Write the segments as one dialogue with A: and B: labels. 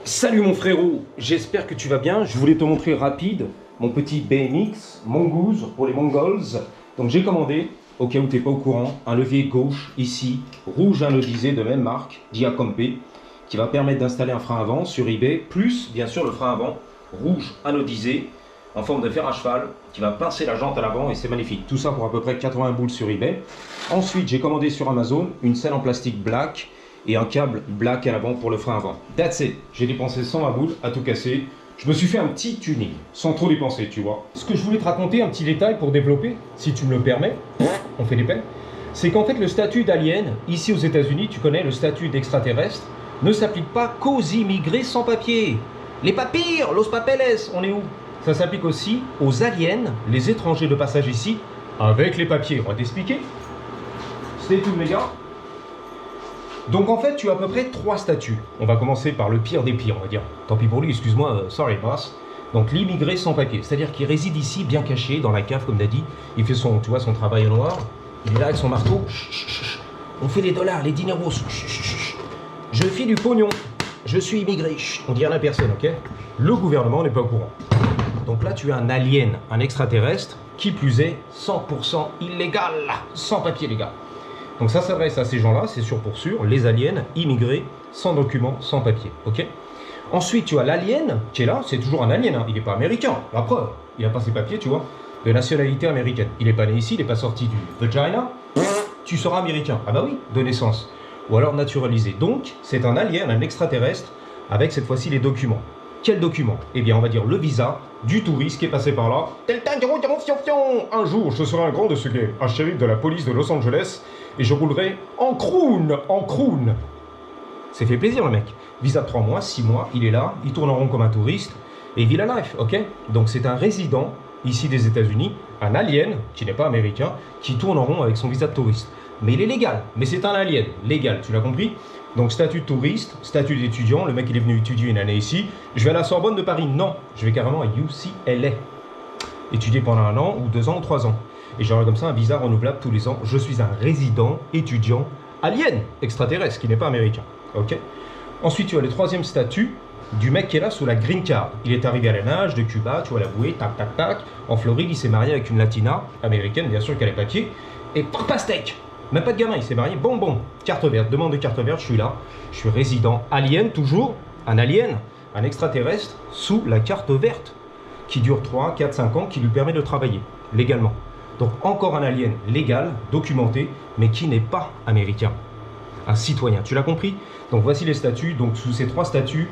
A: Salut mon frérot, j'espère que tu vas bien. Je voulais te montrer rapide mon petit BMX Mongoose pour les Mongols. Donc j'ai commandé, au cas où tu n'es pas au courant, un levier gauche ici, rouge anodisé de même marque, Giacompe, qui va permettre d'installer un frein avant sur eBay, plus bien sûr le frein avant rouge anodisé en forme de fer à cheval qui va pincer la jante à l'avant et c'est magnifique. Tout ça pour à peu près 80 boules sur eBay. Ensuite j'ai commandé sur Amazon une selle en plastique black et un câble black à l'avant pour le frein avant. That's it. J'ai dépensé 120 boules à tout casser. Je me suis fait un petit tuning, sans trop dépenser, tu vois. Ce que je voulais te raconter, un petit détail pour développer, si tu me le permets, on fait des peines, c'est qu'en fait le statut d'alien, ici aux États-Unis, tu connais le statut d'extraterrestre, ne s'applique pas qu'aux immigrés sans papier. Les papires, los papeles, on est où? Ça s'applique aussi aux aliens, les étrangers de passage ici, avec les papiers. On va t'expliquer. Stay tuned les gars. Donc en fait, tu as à peu près 3 statuts. On va commencer par le pire des pires, on va dire. Tant pis pour lui, excuse-moi, sorry boss. Donc l'immigré sans papier, c'est-à-dire qu'il réside ici, bien caché, dans la cave, comme t'as dit. Il fait son, tu vois, son travail au noir. Il est là avec son marteau. Chut, chut, chut. On fait les dollars, les dineros. Chut, chut, chut. Je fais du pognon. Je suis immigré. Chut. On dit rien à personne, ok? Le gouvernement n'est pas au courant. Donc là, tu as un alien, un extraterrestre, qui plus est 100% illégal, sans papier, les gars. Donc ça s'adresse à ces gens-là, c'est sûr pour sûr, les aliens immigrés, sans documents, sans papier, ok? Ensuite, tu as l'alien qui est là, c'est toujours un alien, hein. Il n'est pas américain, la preuve, il n'a pas ses papiers, tu vois, de nationalité américaine. Il n'est pas né ici, il n'est pas sorti du vagina, tu seras américain, ah bah oui, de naissance, ou alors naturalisé. Donc, c'est un alien, un extraterrestre, avec cette fois-ci les documents. Quel document? Eh bien, on va dire le visa du touriste qui est passé par là. Un jour, je serai un grand de ce game, un shérif de la police de Los Angeles, et je roulerai en croûne, en croûne. C'est fait plaisir le mec. Visa de 3 mois, 6 mois, il est là, il tourne en rond comme un touriste, et il vit la life, ok? Donc c'est un résident, ici des États-Unis, un alien, qui n'est pas américain, qui tourne en rond avec son visa de touriste. Mais il est légal, mais c'est un alien, légal, tu l'as compris? Donc statut de touriste, statut d'étudiant, le mec il est venu étudier une année ici. Je vais à la Sorbonne de Paris, non, je vais carrément à UCLA. Étudier pendant 1 an, ou 2 ans, ou 3 ans. Et j'aurai comme ça un visa renouvelable tous les ans. Je suis un résident, étudiant, alien, extraterrestre, qui n'est pas américain. Ok. Ensuite, tu as le 3e statut du mec qui est là sous la green card. Il est arrivé à la nage de Cuba, tu vois la bouée, tac, tac, tac. En Floride, il s'est marié avec une latina, américaine, bien sûr, qui a les papiers. Et pastèque. Même pas de gamin, il s'est marié, bon, carte verte, demande de carte verte, je suis là, je suis résident, alien toujours, un alien, un extraterrestre, sous la carte verte, qui dure 3, 4, 5 ans, qui lui permet de travailler, légalement. Donc encore un alien légal, documenté, mais qui n'est pas américain, un citoyen, tu l'as compris? Donc voici les statuts, donc sous ces 3 statuts,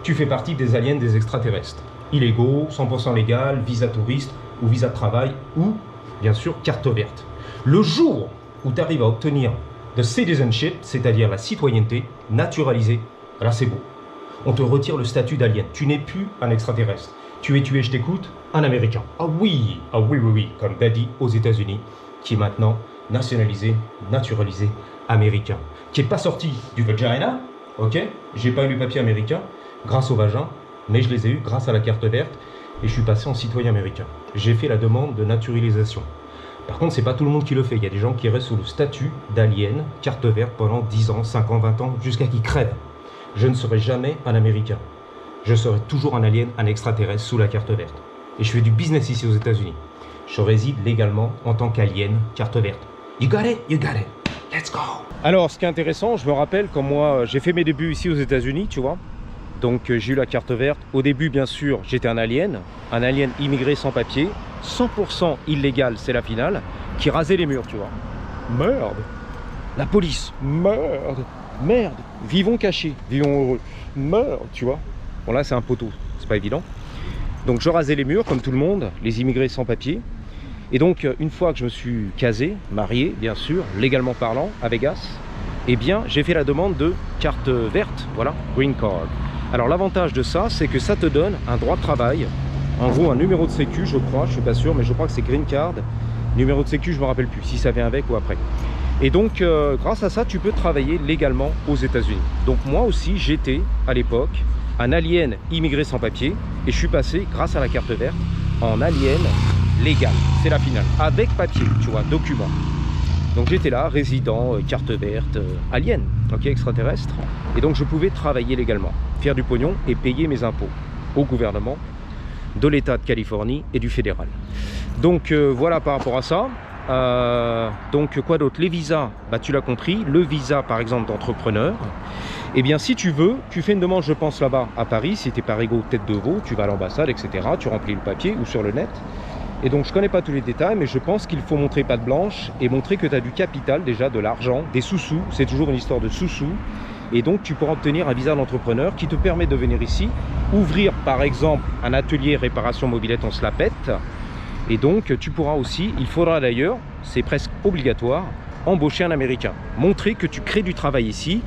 A: tu fais partie des aliens, des extraterrestres. Illégaux, 100% légal, visa touriste, ou visa de travail, ou, bien sûr, carte verte. Le jour où tu arrives à obtenir the citizenship, c'est-à-dire la citoyenneté naturalisée, là c'est beau. On te retire le statut d'alien. Tu n'es plus un extraterrestre. Tu es, je t'écoute, un Américain. Ah oui, comme Daddy aux États-Unis, qui est maintenant nationalisé, naturalisé, américain. Qui n'est pas sorti du vagina, ok? J'ai pas eu le papier américain grâce au vagin, mais je les ai eus grâce à la carte verte et je suis passé en citoyen américain. J'ai fait la demande de naturalisation. Par contre, c'est pas tout le monde qui le fait. Il y a des gens qui restent sous le statut d'alien, carte verte pendant 10 ans, 5 ans, 20 ans, jusqu'à qu'ils crèvent. Je ne serai jamais un Américain. Je serai toujours un alien, un extraterrestre sous la carte verte. Et je fais du business ici aux États-Unis. Je réside légalement en tant qu'alien, carte verte. You got it? You got it. Let's go. Alors, ce qui est intéressant, je me rappelle quand moi, j'ai fait mes débuts ici aux États-Unis, tu vois. Donc, j'ai eu la carte verte. Au début, bien sûr, j'étais un alien immigré sans papier. 100% illégal, c'est la finale, qui rasait les murs, tu vois. Merde. La police, merde. Vivons cachés, vivons heureux. Merde, tu vois. Bon là, c'est un poteau, c'est pas évident. Donc je rasais les murs, comme tout le monde, les immigrés sans papier. Et donc, une fois que je me suis casé, marié, bien sûr, légalement parlant, à Vegas, eh bien, j'ai fait la demande de carte verte, voilà, green card. Alors l'avantage de ça, c'est que ça te donne un droit de travail. En gros, un numéro de sécu, je crois, je suis pas sûr, mais je crois que c'est green card. Numéro de sécu, je me rappelle plus, si ça vient avec ou après. Et donc, grâce à ça, tu peux travailler légalement aux États-Unis. Donc moi aussi, j'étais, à l'époque, un alien immigré sans papier, et je suis passé, grâce à la carte verte, en alien légal. C'est la finale. Avec papier, tu vois, document. Donc j'étais là, résident, carte verte, alien, ok, extraterrestre. Et donc je pouvais travailler légalement, faire du pognon et payer mes impôts au gouvernement de l'État de Californie et du fédéral. Donc voilà par rapport à ça. Donc quoi d'autre? Les visas, bah tu l'as compris, le visa par exemple d'entrepreneur. Eh bien si tu veux, tu fais une demande je pense là-bas à Paris, si tu es Parigo tête de veau, tu vas à l'ambassade etc. Tu remplis le papier ou sur le net. Et donc je connais pas tous les détails mais je pense qu'il faut montrer patte blanche et montrer que tu as du capital déjà, de l'argent, des sous-sous, c'est toujours une histoire de sous-sous. Et donc tu pourras obtenir un visa d'entrepreneur qui te permet de venir ici, ouvrir par exemple un atelier réparation mobilette, on se la pète. Et donc tu pourras aussi, il faudra d'ailleurs, c'est presque obligatoire, embaucher un Américain. Montrer que tu crées du travail ici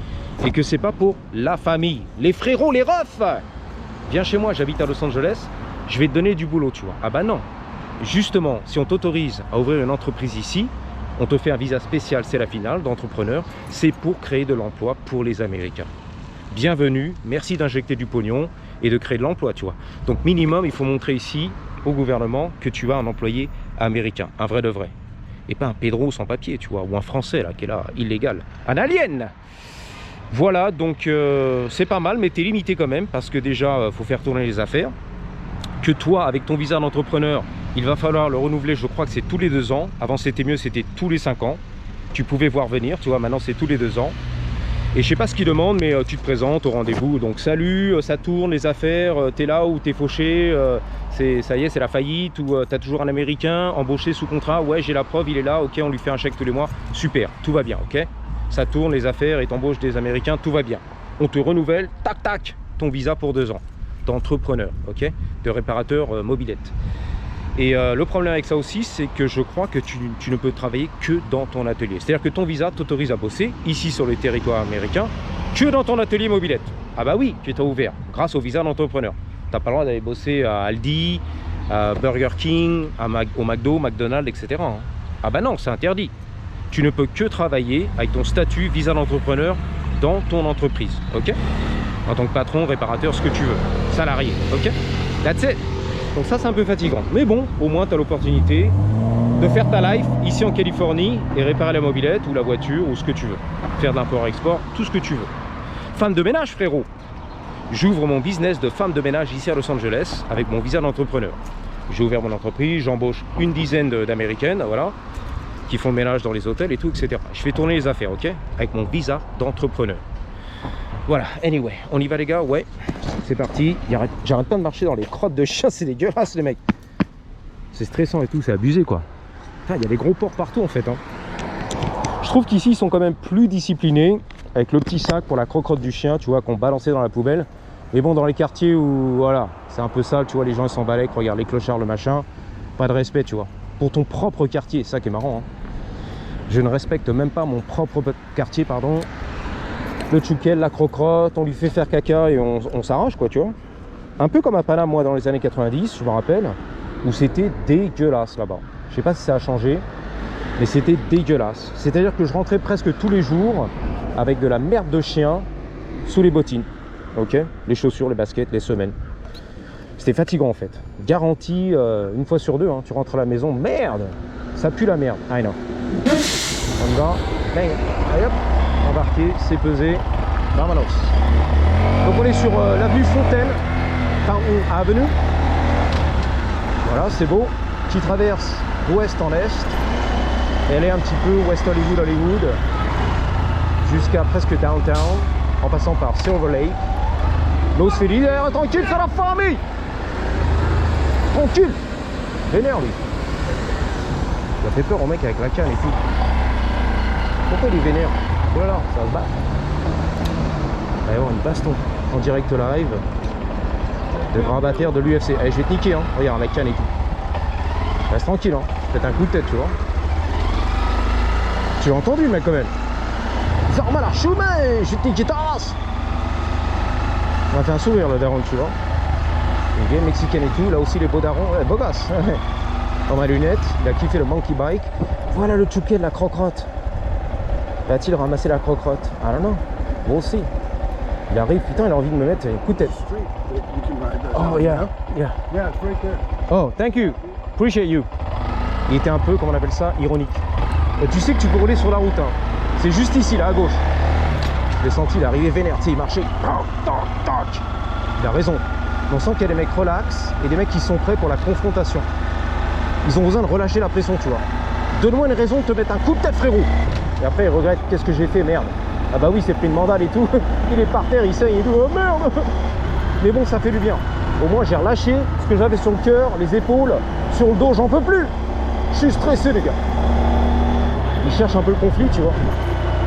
A: et que c'est pas pour la famille. Les frérots, les refs, viens chez moi, j'habite à Los Angeles, je vais te donner du boulot, tu vois. Ah bah non. Justement, si on t'autorise à ouvrir une entreprise ici, on te fait un visa spécial, c'est la finale d'entrepreneur, c'est pour créer de l'emploi pour les Américains. Bienvenue, merci d'injecter du pognon et de créer de l'emploi, tu vois. Donc minimum, il faut montrer ici au gouvernement que tu as un employé américain, un vrai de vrai. Et pas un Pedro sans papier, tu vois, ou un Français là, qui est là, illégal. Un alien! Voilà, donc c'est pas mal, mais t'es limité quand même, parce que déjà, faut faire tourner les affaires. Que toi, avec ton visa d'entrepreneur, il va falloir le renouveler, je crois que c'est tous les 2 ans. Avant, c'était mieux, c'était tous les 5 ans. Tu pouvais voir venir, tu vois, maintenant, c'est tous les 2 ans. Et je sais pas ce qu'ils demandent, mais tu te présentes au rendez-vous. Donc, salut, ça tourne, les affaires, t'es là ou t'es fauché, ça y est, c'est la faillite, ou t'as toujours un Américain embauché sous contrat. Ouais, j'ai la preuve, il est là, ok, on lui fait un chèque tous les mois. Super, tout va bien, ok. Ça tourne, les affaires, et t'embauches des Américains, tout va bien. On te renouvelle, tac, tac, ton visa pour 2 ans. D'entrepreneur, ok, de réparateur mobilette. Et le problème avec ça aussi, c'est que je crois que tu ne peux travailler que dans ton atelier. C'est-à-dire que ton visa t'autorise à bosser ici sur le territoire américain que dans ton atelier mobilette. Ah bah oui, tu t'as ouvert grâce au visa d'entrepreneur. Tu n'as pas le droit d'aller bosser à Aldi, à Burger King, au McDo, McDonald's, etc. Ah bah non, c'est interdit. Tu ne peux que travailler avec ton statut visa d'entrepreneur dans ton entreprise, ok? En tant que patron, réparateur, ce que tu veux, salarié, ok? That's it. Donc ça, c'est un peu fatigant. Mais bon, au moins, tu as l'opportunité de faire ta life ici en Californie et réparer la mobilette ou la voiture ou ce que tu veux. Faire de l'import-export, tout ce que tu veux. Femme de ménage, frérot. J'ouvre mon business de femme de ménage ici à Los Angeles avec mon visa d'entrepreneur. J'ai ouvert mon entreprise, j'embauche une dizaine d'Américaines, voilà, qui font le ménage dans les hôtels et tout, etc. Je fais tourner les affaires, ok? Avec mon visa d'entrepreneur. Voilà, anyway, on y va les gars, ouais, c'est parti. J'arrête pas de marcher dans les crottes de chiens, c'est dégueulasse les mecs. C'est stressant et tout, c'est abusé quoi. Il y a des gros porcs partout en fait. Hein. Je trouve qu'ici ils sont quand même plus disciplinés, avec le petit sac pour la croque-crotte du chien, tu vois, qu'on balançait dans la poubelle. Mais bon, dans les quartiers où, voilà, c'est un peu sale, tu vois, les gens ils s'en balèquent, regarde les clochards, le machin. Pas de respect, tu vois. Pour ton propre quartier, c'est ça qui est marrant. Hein. Je ne respecte même pas mon propre quartier, pardon. Le tchoukel, la croque-crotte, on lui fait faire caca et on s'arrache quoi, tu vois. Un peu comme à Paname, moi, dans les années 90, je me rappelle, où c'était dégueulasse là-bas. Je sais pas si ça a changé, mais c'était dégueulasse. C'est-à-dire que je rentrais presque tous les jours avec de la merde de chien sous les bottines, ok, les chaussures, les baskets, les semelles. C'était fatigant en fait. Garantie, une fois sur 2, hein, tu rentres à la maison, merde, ça pue la merde. I know. On y va, bang, allez hop. Embarqué, c'est pesé, vamonos. Donc on est sur l'avenue Fontaine, Fountain Avenue. Voilà, c'est beau. Qui traverse d'ouest en est. Elle est un petit peu West Hollywood, jusqu'à presque downtown, en passant par Silver Lake. Los Feliz, tranquille, c'est la famille. Tranquille. Vénère lui. Il a fait peur au mec avec la canne et tout. Pourquoi il est vénère? Voilà, ça va se battre. Il va y avoir une baston en direct live de grabataire de l'UFC. Allez, je vais te niquer, hein. Regarde, avec canne et tout. Reste tranquille, hein. Peut-être un coup de tête, tu vois. Tu l'as entendu, mec, quand même. Zorma la choumé, je vais te niquer ta race. On m'a fait un sourire, le daron, tu vois. Une vieille mexicaine et tout. Là aussi, les beaux darons. Ouais, beau gosse. Dans ma lunette, il a kiffé le monkey bike. Voilà le tchouquet de la croque-crotte. Va-t-il ramasser la croque-crotte? I don't know. We'll see. Il arrive, putain, il a envie de me mettre un coup de tête. Oh, yeah. Oh, thank you. Appreciate you. Il était un peu, comment on appelle ça, ironique.
B: Et tu sais que tu peux rouler sur la route. Hein. C'est juste ici, là, à gauche. Je l'ai senti, il est arrivé vénère. Tu sais, il marchait. Il a raison. On sent qu'il y a des mecs relax et des mecs qui sont prêts pour la confrontation. Ils ont besoin de relâcher la pression, tu vois. Donne-moi une raison de te mettre un coup de tête, frérot. Et après, il regrette. Qu'est-ce que j'ai fait, merde. Ah bah oui, c'est pris une mandale et tout. Il est par terre, il saigne et tout. Oh merde. Mais bon, ça fait du bien. Au moins, j'ai relâché ce que j'avais sur le cœur, les épaules, sur le dos, j'en peux plus. Je suis stressé, les gars. Ils cherchent un peu le conflit, tu vois.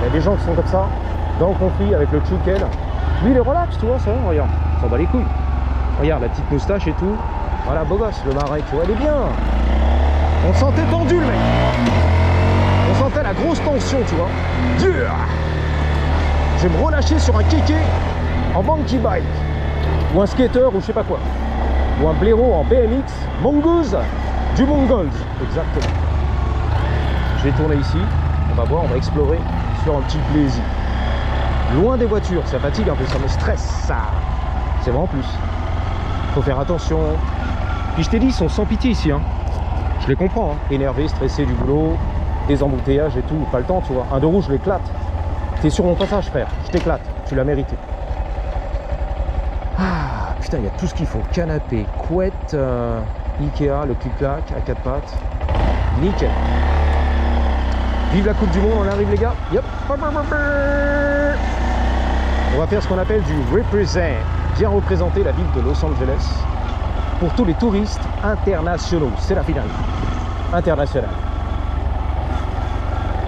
B: Il y a des gens qui sont comme ça, dans le conflit avec le tchoukel. Lui, il est relax, tu vois, ça, regarde. Ça bat les couilles. Regarde, la petite moustache et tout. Voilà, beau gosse, le marais, tu vois, il est bien. On sentait tendu, le mec. On sentait la grosse tension, tu vois. Je vais me relâcher sur un kéké en monkey bike. Ou un skater, ou je sais pas quoi. Ou un blaireau en BMX. Mongoose du Mongols. Exactement. Je vais tourner ici. On va voir, on va explorer sur un petit plaisir. Loin des voitures, ça fatigue un peu, ça me stresse, ça. C'est vraiment plus. Faut faire attention. Puis je t'ai dit, ils sont sans pitié ici. Hein. Je les comprends. Hein. Énervés, stressés du boulot, des embouteillages et tout. Pas le temps, tu vois. Un de rouge, je l'éclate. T'es sur mon passage, frère. Je t'éclate. Tu l'as mérité. Ah, putain, il y a tout ce qu'il faut. Canapé, couette, Ikea, le clic-clac à 4 pattes. Nickel. Vive la Coupe du Monde, on arrive, les gars. Yep. On va faire ce qu'on appelle du represent. Bien représenter la ville de Los Angeles pour tous les touristes internationaux. C'est la finale internationale.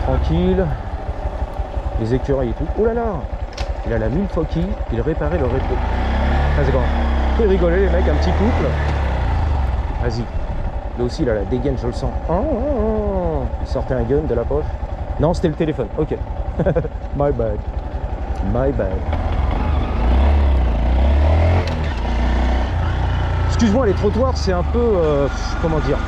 B: Tranquille. Les écureuils et tout. Oh là là, il a la Milwaukee, il réparait le rétro. Vas-y, grand. Vous rigoler, les mecs, un petit couple. Vas-y. Là aussi, il a la dégaine, je le sens. Il sortait un gun de la poche. Non, c'était le téléphone. Ok. My bad. My bad. Excuse-moi, les trottoirs, c'est un peu, comment dire,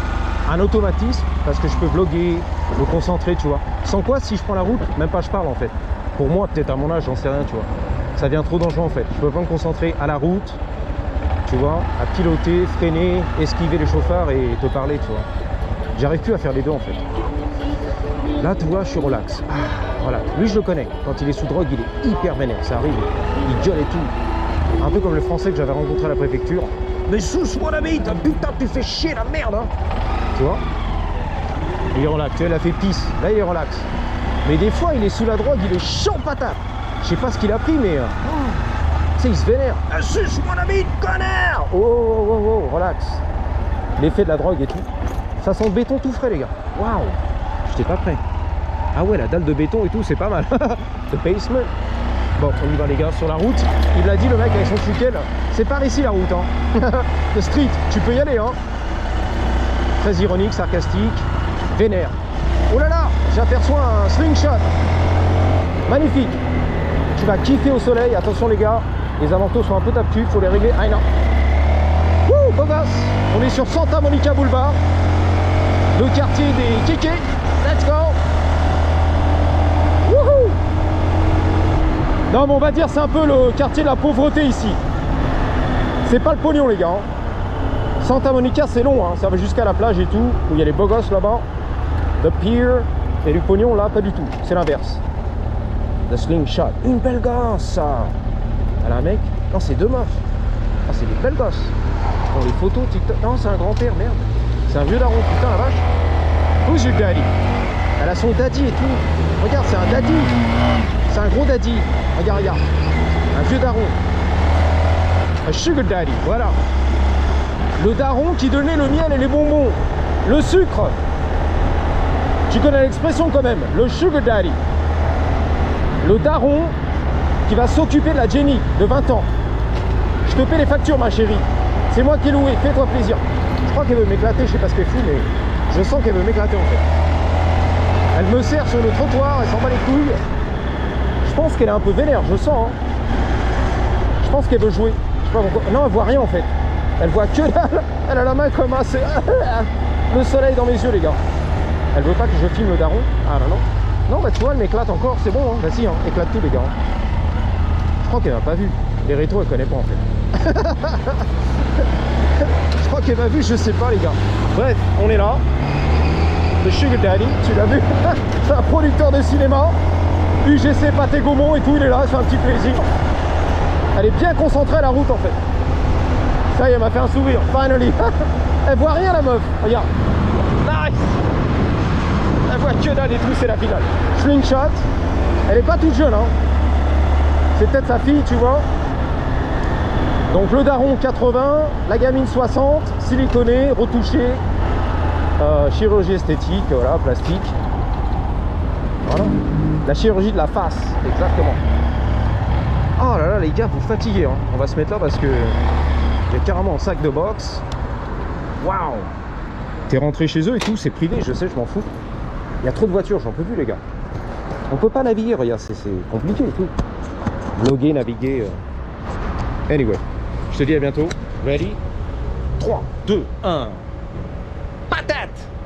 B: un automatisme, parce que je peux vlogger, me concentrer, tu vois. Sans quoi, si je prends la route, même pas je parle en fait. Pour moi, peut-être à mon âge, j'en sais rien, tu vois. Ça devient trop dangereux en fait. Je peux pas me concentrer à la route, tu vois, à piloter, freiner, esquiver les chauffards et te parler, tu vois. J'arrive plus à faire les deux en fait. Là, tu vois, je suis relax. Ah, voilà. Lui, je le connais. Quand il est sous drogue, il est hyper vénère. Ça arrive, il gueule et tout. Un peu comme le français que j'avais rencontré à la préfecture. Mais sous mon ami, putain, tu fais chier la merde, hein. Tu vois. Il est relax. Tu vois, il a fait pisse. Là, il est relax. Mais des fois, il est sous la drogue, il est chaud patate. Je sais pas ce qu'il a pris, mais... tu sais, il se vénère. Suce mon ami, connard. Oh, relax. L'effet de la drogue et tout. Ça sent le béton tout frais, les gars. Waouh. J'étais pas prêt. Ah ouais, la dalle de béton et tout, c'est pas mal. The basement. Bon, on y va, les gars, sur la route. Il l'a dit, le mec, avec son chuquel. C'est par ici, la route, hein. The street, tu peux y aller, hein. Très ironique, sarcastique. Vénère. Oh là là, j'aperçois un slingshot. Magnifique. Tu vas kiffer au soleil. Attention, les gars, les amanteaux sont un peu tape-cul, faut les régler. Ah non. Wouh, beau gosse. On est sur Santa Monica Boulevard, le quartier des kékés. Let's go. Wouhou. Non, mais on va dire c'est un peu le quartier de la pauvreté ici. C'est pas le pognon, les gars. Hein. Santa Monica, c'est long, hein. Ça va jusqu'à la plage et tout, où il y a les beaux gosses là-bas. The pier. Et du pognon, là, pas du tout. C'est l'inverse. The slingshot. Une belle gosse, ça. Elle a un mec. Non, c'est deux meufs. Ah, c'est des belles gosses. Dans les photos, TikTok. Non, c'est un grand-père, merde. C'est un vieux daron, putain, la vache. Who's your daddy? Elle a son daddy et tout. Regarde, c'est un daddy. C'est un gros daddy. Regarde, regarde. Un vieux daron. Un sugar daddy, voilà. Le daron qui donnait le miel et les bonbons. Le sucre. Tu connais l'expression quand même. Le sugar daddy. Le daron qui va s'occuper de la Jenny de 20 ans. Je te paie les factures, ma chérie. C'est moi qui ai loué, fais-toi plaisir. Je crois qu'elle veut m'éclater, je sais pas ce qu'elle fout, mais je sens qu'elle veut m'éclater en fait. Elle me sert sur le trottoir, elle s'en bat les couilles. Je pense qu'elle est un peu vénère, je sens. Hein. Je pense qu'elle veut jouer. Je sais pas pourquoi. Non, elle voit rien en fait. Elle voit que dalle. Elle a la main comme assez. Le soleil dans mes yeux, les gars. Elle veut pas que je filme le daron. Ah non, non. Non, bah tu vois, elle m'éclate encore, c'est bon, hein. Vas-y, hein. Éclate tout, les gars. Je crois qu'elle m'a pas vu. Les rétros, elle connaît pas en fait. Je crois qu'elle m'a vu, je sais pas, les gars. Bref, on est là. The Sugar Daddy, tu l'as vu. C'est un producteur de cinéma. UGC Pâté Gaumont et tout, il est là, c'est un petit plaisir. Elle est bien concentrée à la route en fait. Ça y est, elle m'a fait un sourire, finally. Elle voit rien la meuf, regarde. Nice. Elle voit que dalle et tout, c'est la finale. Slingshot, elle est pas toute jeune, hein. C'est peut-être sa fille, tu vois. Donc le daron 80, la gamine 60, siliconé, retouché, chirurgie esthétique, voilà, plastique. Voilà. La chirurgie de la face, exactement. Oh là là les gars, vous fatiguez, hein. On va se mettre là parce que j'ai carrément un sac de boxe. Waouh. T'es rentré chez eux et tout, c'est privé, je sais, je m'en fous. Il y a trop de voitures, j'en peux plus les gars. On peut pas naviguer, regarde, c'est compliqué et tout. Vlogger, naviguer. Anyway, je te dis à bientôt. Ready? 3, 2, 1.